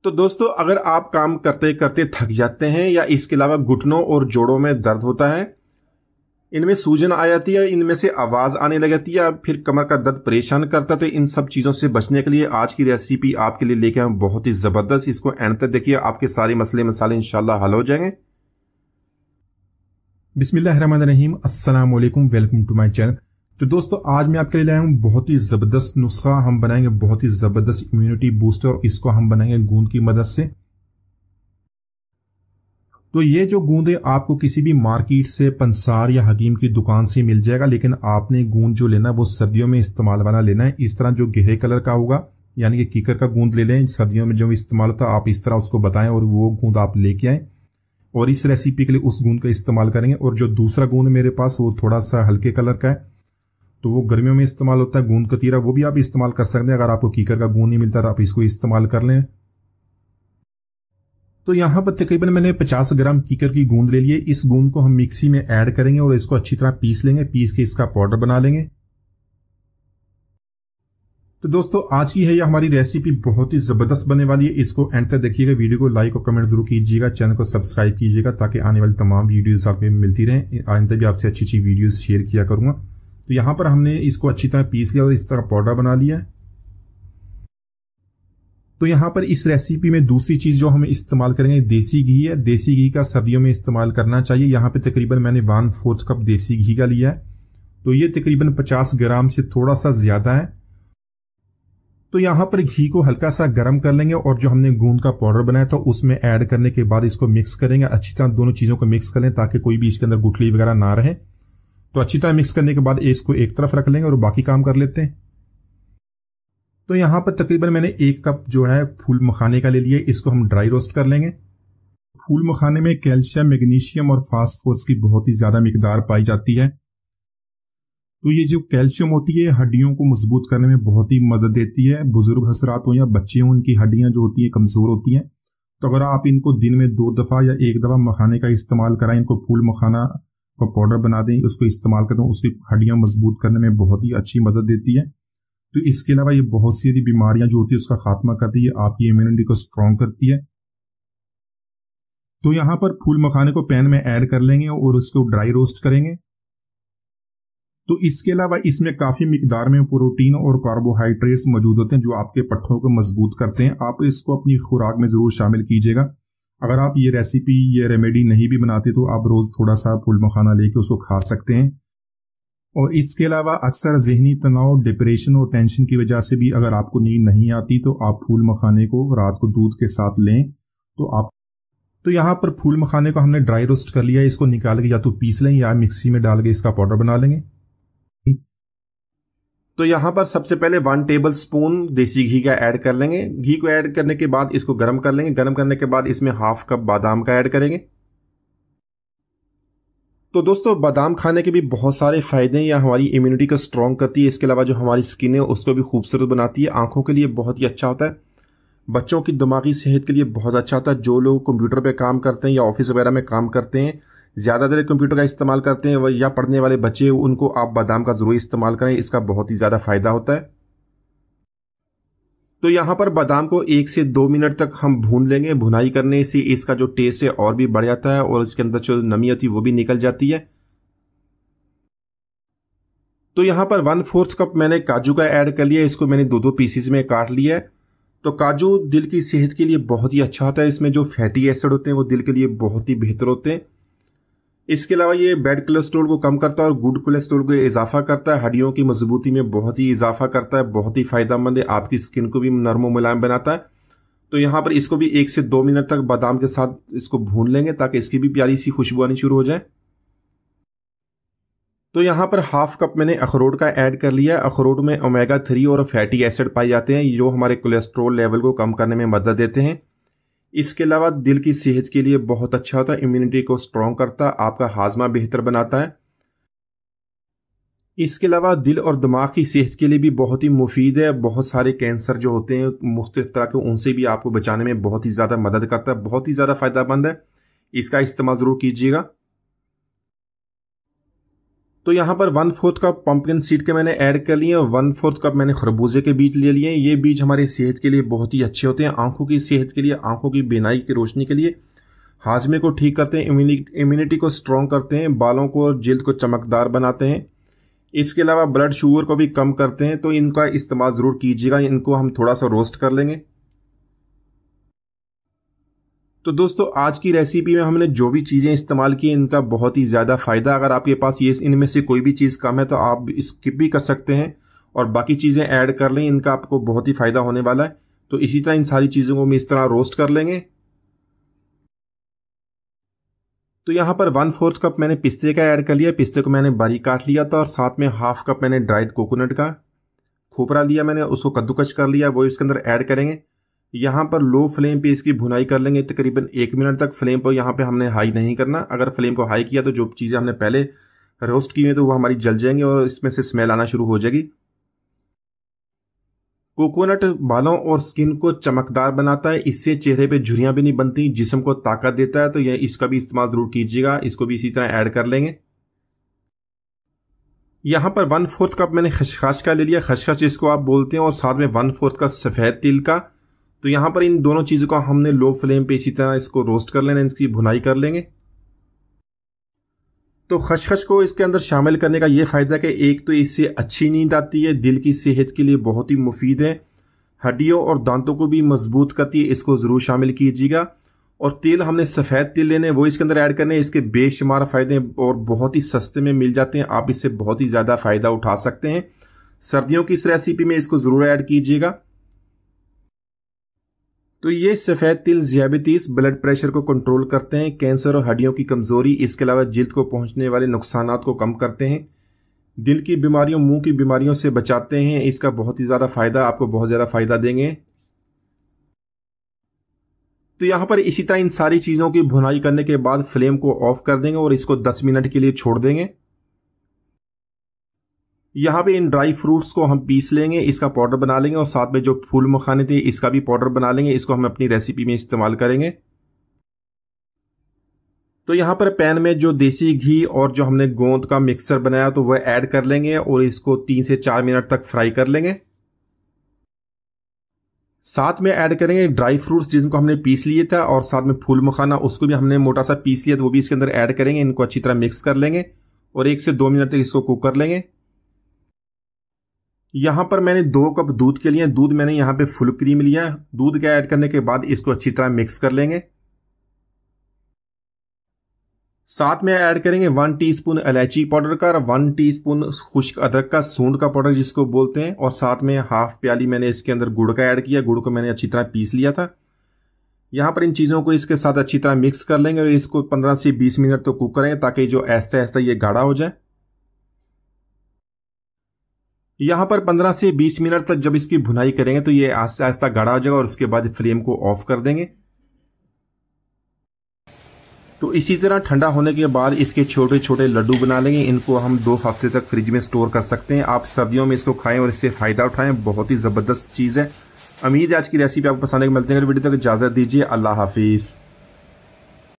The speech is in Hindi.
तो दोस्तों, अगर आप काम करते करते थक जाते हैं या इसके अलावा घुटनों और जोड़ों में दर्द होता है, इनमें सूजन आ जाती है, इनमें से आवाज आने लग जाती है या फिर कमर का दर्द परेशान करता है, तो इन सब चीजों से बचने के लिए आज की रेसिपी आपके लिए लेके आए बहुत ही जबरदस्त। इसको एंड तक देखिए, आपके सारे मसले मसाले इंशाल्लाह हल हो जाएंगे। बिस्मिल्लाहिर्रहमानिर्रहीम, अस्सलाम वालेकुम, वेलकम टू माय चैनल। तो दोस्तों, आज मैं आपके लिए लाया हूं बहुत ही जबरदस्त नुस्खा। हम बनाएंगे बहुत ही जबरदस्त इम्यूनिटी बूस्टर और इसको हम बनाएंगे गूंद की मदद से। तो ये जो गूंद है आपको किसी भी मार्केट से, पंसार या हकीम की दुकान से मिल जाएगा, लेकिन आपने गूंद जो लेना है वो सर्दियों में इस्तेमाल वाला लेना है। इस तरह जो गहरे कलर का होगा, यानी कि कीकर का गूंद ले लें। सर्दियों में जो इस्तेमाल होता है आप इस तरह उसको बताएं और वो गूंद आप लेके आए और इस रेसिपी के लिए उस गूंद का इस्तेमाल करेंगे। और जो दूसरा गूंद मेरे पास वो थोड़ा सा हल्के कलर का है, तो वो गर्मियों में इस्तेमाल होता है। गूंद कतीरा वो भी आप इस्तेमाल कर सकते हैं। अगर आपको कीकर का गूंद नहीं मिलता तो आप इसको इस्तेमाल कर लें। तो यहां पर तकरीबन मैंने 50 ग्राम कीकर की गूंद ले लिए। इस गूंद को हम मिक्सी में ऐड करेंगे और इसको अच्छी तरह पीस लेंगे। पीस के इसका पाउडर बना लेंगे। तो दोस्तों, आज की है यह हमारी रेसिपी बहुत ही जबरदस्त बनने वाली है। इसको एंड तक देखिएगा, वीडियो को लाइक और कमेंट जरूर कीजिएगा, चैनल को सब्सक्राइब कीजिएगा ताकि आने वाली तमाम वीडियोस आपको मिलती रहें। आइंदा भी आपसे अच्छी अच्छी वीडियोस शेयर किया करूंगा। तो यहां पर हमने इसको अच्छी तरह पीस लिया और इस तरह पाउडर बना लिया है। तो यहां पर इस रेसिपी में दूसरी चीज जो हम इस्तेमाल करेंगे देसी घी है। देसी घी का सर्दियों में इस्तेमाल करना चाहिए। यहां पे तकरीबन मैंने 1/4 कप देसी घी का लिया है। तो ये तकरीबन 50 ग्राम से थोड़ा सा ज्यादा है। तो यहां पर घी को हल्का सा गर्म कर लेंगे और जो हमने गूंद का पाउडर बनाया था उसमें ऐड करने के बाद इसको मिक्स करेंगे। अच्छी तरह दोनों चीजों को मिक्स कर लें ताकि कोई भी इसके अंदर गुठली वगैरह ना रहे। तो अच्छी तरह मिक्स करने के बाद इसको एक तरफ रख लेंगे और बाकी काम कर लेते हैं। तो यहां पर तकरीबन मैंने 1 कप जो है फूल मखाने का ले लिया। इसको हम ड्राई रोस्ट कर लेंगे। फूल मखाने में कैल्शियम, मैग्नीशियम और फास्फोरस की बहुत ही ज्यादा मिकदार पाई जाती है। तो ये जो कैल्शियम होती है हड्डियों को मजबूत करने में बहुत ही मदद देती है। बुजुर्ग हजरात हो या बच्चे हो, उनकी हड्डियां जो होती है कमजोर होती हैं। तो अगर आप इनको दिन में 2 दफा या 1 दफा मखाने का इस्तेमाल कराएं, इनको फूल मखाना का पाउडर बना दें, उसको इस्तेमाल करें, उसकी हड्डियां मजबूत करने में बहुत ही अच्छी मदद देती है। तो इसके अलावा ये बहुत सी बीमारियां जो होती है उसका खात्मा करती है, आपकी इम्यूनिटी को स्ट्रॉन्ग करती है। तो यहां पर फूल मखाने को पैन में ऐड कर लेंगे और उसको ड्राई रोस्ट करेंगे। तो इसके अलावा इसमें काफी मिकदार में प्रोटीन और कार्बोहाइड्रेट्स मौजूद होते हैं जो आपके पट्ठों को मजबूत करते हैं। आप इसको अपनी खुराक में जरूर शामिल कीजिएगा। अगर आप ये रेसिपी, ये रेमेडी नहीं भी बनाते तो आप रोज थोड़ा सा फूल मखाना लेके उसको खा सकते हैं। और इसके अलावा अक्सर जहनी तनाव, डिप्रेशन और टेंशन की वजह से भी अगर आपको नींद नहीं आती तो आप फूल मखाने को रात को दूध के साथ लें। तो यहां पर फूल मखाने को हमने ड्राई रोस्ट कर लिया। इसको निकाल के या तो पीस लें या मिक्सी में डाल के इसका पाउडर बना लेंगे। तो यहां पर सबसे पहले 1 टेबल स्पून देसी घी का ऐड कर लेंगे। घी को ऐड करने के बाद इसको गर्म कर लेंगे। गर्म करने के बाद इसमें 1/2 कप बादाम का ऐड करेंगे। तो दोस्तों, बादाम खाने के भी बहुत सारे फायदे हैं। यह हमारी इम्यूनिटी को स्ट्रॉन्ग करती है। इसके अलावा जो हमारी स्किन है उसको भी खूबसूरत बनाती है। आंखों के लिए बहुत ही अच्छा होता है। बच्चों की दिमागी सेहत के लिए बहुत अच्छा होता है। जो लोग कंप्यूटर पे काम करते हैं या ऑफिस वगैरह में काम करते हैं, ज्यादा देर कंप्यूटर का इस्तेमाल करते हैं या पढ़ने वाले बच्चे, उनको आप बादाम का जरूर इस्तेमाल करें। इसका बहुत ही ज्यादा फायदा होता है। तो यहां पर बादाम को 1 से 2 मिनट तक हम भून लेंगे। भुनाई करने से इसका जो टेस्ट है और भी बढ़ जाता है और इसके अंदर जो नमी होती है वो भी निकल जाती है। तो यहां पर 1/4 कप मैंने काजू का ऐड कर लिया। इसको मैंने 2-2 पीसेस में काट लिया है। तो काजू दिल की सेहत के लिए बहुत ही अच्छा होता है। इसमें जो फैटी एसिड होते हैं वो दिल के लिए बहुत ही बेहतर होते हैं। इसके अलावा ये बैड कोलेस्ट्रॉल को कम करता है और गुड कोलेस्ट्रॉल को इजाफा करता है। हड्डियों की मजबूती में बहुत ही इजाफा करता है। बहुत ही फायदेमंद है। आपकी स्किन को भी नरम और मुलायम बनाता है। तो यहां पर इसको भी 1 से 2 मिनट तक बादाम के साथ इसको भून लेंगे ताकि इसकी भी प्यारी सी खुशबू आनी शुरू हो जाए। तो यहां पर 1/2 कप मैंने अखरोट का ऐड कर लिया। अखरोट में ओमेगा 3 और फैटी एसिड पाए जाते हैं जो हमारे कोलेस्ट्रॉल लेवल को कम करने में मदद देते हैं। इसके अलावा दिल की सेहत के लिए बहुत अच्छा होता है। इम्यूनिटी को स्ट्रॉन्ग करता है, आपका हाजमा बेहतर बनाता है। इसके अलावा दिल और दिमाग की सेहत के लिए भी बहुत ही मुफीद है। बहुत सारे कैंसर जो होते हैं मुख्तलिफ तरह के, उनसे भी आपको बचाने में बहुत ही ज्यादा मदद करता है। बहुत ही ज्यादा फायदेमंद है। इसका इस्तेमाल जरूर कीजिएगा। तो यहाँ पर 1/4 कप पंपकिन सीड के मैंने ऐड कर लिए और 1/4 कप मैंने खरबूजे के बीज ले लिए। ये बीज हमारी सेहत के लिए बहुत ही अच्छे होते हैं, आंखों की सेहत के लिए, आंखों की बीनाई की रोशनी के लिए, हाजमे को ठीक करते हैं, इम्यूनिटी को स्ट्रॉन्ग करते हैं, बालों को और जिल्द को चमकदार बनाते हैं। इसके अलावा ब्लड शुगर को भी कम करते हैं। तो इनका इस्तेमाल ज़रूर कीजिएगा। इनको हम थोड़ा सा रोस्ट कर लेंगे। तो दोस्तों आज की रेसिपी में हमने जो भी चीज़ें इस्तेमाल की इनका बहुत ही ज़्यादा फ़ायदा। अगर आपके पास ये इनमें से कोई भी चीज़ कम है तो आप स्किप भी कर सकते हैं और बाकी चीज़ें ऐड कर लें। इनका आपको बहुत ही फ़ायदा होने वाला है। तो इसी तरह इन सारी चीज़ों को हम इस तरह रोस्ट कर लेंगे। तो यहाँ पर 1/4 कप मैंने पिस्ते का ऐड कर लिया। पिस्ते को मैंने बारीक काट लिया था और साथ में 1/2 कप मैंने ड्राइड कोकोनट का खोपरा लिया, मैंने उसको कद्दूकस कर लिया, वो इसके अंदर ऐड करेंगे। यहाँ पर लो फ्लेम पे इसकी भुनाई कर लेंगे तकरीबन 1 मिनट तक। फ्लेम को यहाँ पे हमने हाई नहीं करना। अगर फ्लेम को हाई किया तो जो चीज़ें हमने पहले रोस्ट की हैं तो वो हमारी जल जाएंगी और इसमें से स्मेल आना शुरू हो जाएगी। कोकोनट बालों और स्किन को चमकदार बनाता है, इससे चेहरे पे झुर्रियां भी नहीं बनती, जिस्म को ताकत देता है। तो यह इसका भी इस्तेमाल जरूर कीजिएगा। इसको भी इसी तरह ऐड कर लेंगे। यहाँ पर 1/4 कप मैंने खसखस का ले लिया, खसखस जिसको आप बोलते हैं, और साथ में 1/4 का सफ़ेद तिल का। तो यहाँ पर इन दोनों चीज़ों को हमने लो फ्लेम पे इसी तरह इसको रोस्ट कर लेना, इसकी भुनाई कर लेंगे। तो खसखस को इसके अंदर शामिल करने का ये फ़ायदा कि एक तो इससे अच्छी नींद आती है, दिल की सेहत के लिए बहुत ही मुफीद है, हड्डियों और दांतों को भी मजबूत करती है। इसको ज़रूर शामिल कीजिएगा। और तेल हमने सफ़ेद तिल लेने, वो इसके अंदर ऐड करने। इसके बेशुमार फ़ायदे और बहुत ही सस्ते में मिल जाते हैं। आप इससे बहुत ही ज़्यादा फ़ायदा उठा सकते हैं। सर्दियों की इस रेसिपी में इसको ज़रूर ऐड कीजिएगा। तो ये सफ़ेद तिल ज़ियाबितीस, ब्लड प्रेशर को कंट्रोल करते हैं, कैंसर और हड्डियों की कमज़ोरी, इसके अलावा जिल्द को पहुंचने वाले नुकसानात को कम करते हैं, दिल की बीमारियों, मुंह की बीमारियों से बचाते हैं। इसका बहुत ही ज़्यादा फ़ायदा, आपको बहुत ज़्यादा फ़ायदा देंगे। तो यहाँ पर इसी तरह इन सारी चीज़ों की भुनाई करने के बाद फ्लेम को ऑफ कर देंगे और इसको 10 मिनट के लिए छोड़ देंगे। यहाँ पे इन ड्राई फ्रूट्स को हम पीस लेंगे, इसका पाउडर बना लेंगे और साथ में जो फूल मखाने थे इसका भी पाउडर बना लेंगे। इसको हम अपनी रेसिपी में इस्तेमाल करेंगे। तो यहाँ पर पैन में जो देसी घी और जो हमने गोंद का मिक्सर बनाया तो वह ऐड कर लेंगे और इसको 3 से 4 मिनट तक फ्राई कर लेंगे। साथ में ऐड करेंगे ड्राई फ्रूट्स जिनको हमने पीस लिए था और साथ में फूल मखाना, उसको भी हमने मोटा सा पीस लिया तो वो भी इसके अंदर ऐड करेंगे। इनको अच्छी तरह मिक्स कर लेंगे और 1 से 2 मिनट तक इसको कुक कर लेंगे। यहाँ पर मैंने 2 कप दूध के लिए, दूध मैंने यहाँ पे फुल क्रीम लिया। दूध के ऐड करने के बाद इसको अच्छी तरह मिक्स कर लेंगे। साथ में ऐड करेंगे 1 टीस्पून इलायची पाउडर का और 1 टीस्पून खुश्क अदरक का, सूंड का पाउडर जिसको बोलते हैं, और साथ में 1/2 प्याली मैंने इसके अंदर गुड़ का ऐड किया। गुड़ को मैंने अच्छी तरह पीस लिया था। यहाँ पर इन चीज़ों को इसके साथ अच्छी तरह मिक्स कर लेंगे और इसको 15 से 20 मिनट तो कुक करेंगे ताकि जो आहिस्ता आहिस्ता ये गाढ़ा हो जाए। यहाँ पर 15 से 20 मिनट तक जब इसकी भुनाई करेंगे तो ये आहिस्ता आहिस्ता गाढ़ा हो जाएगा और उसके बाद फ्लेम को ऑफ कर देंगे। तो इसी तरह ठंडा होने के बाद इसके छोटे छोटे लड्डू बना लेंगे। इनको हम 2 हफ्ते तक फ्रिज में स्टोर कर सकते हैं। आप सर्दियों में इसको खाएं और इससे फ़ायदा उठाएं। बहुत ही ज़बरदस्त चीज़ है। उम्मीद है आज की रेसिपी आपको पसंद आएगी। मिलते हैं वीडियो तक, इजाज़त दीजिए। अल्लाह हाफिज़।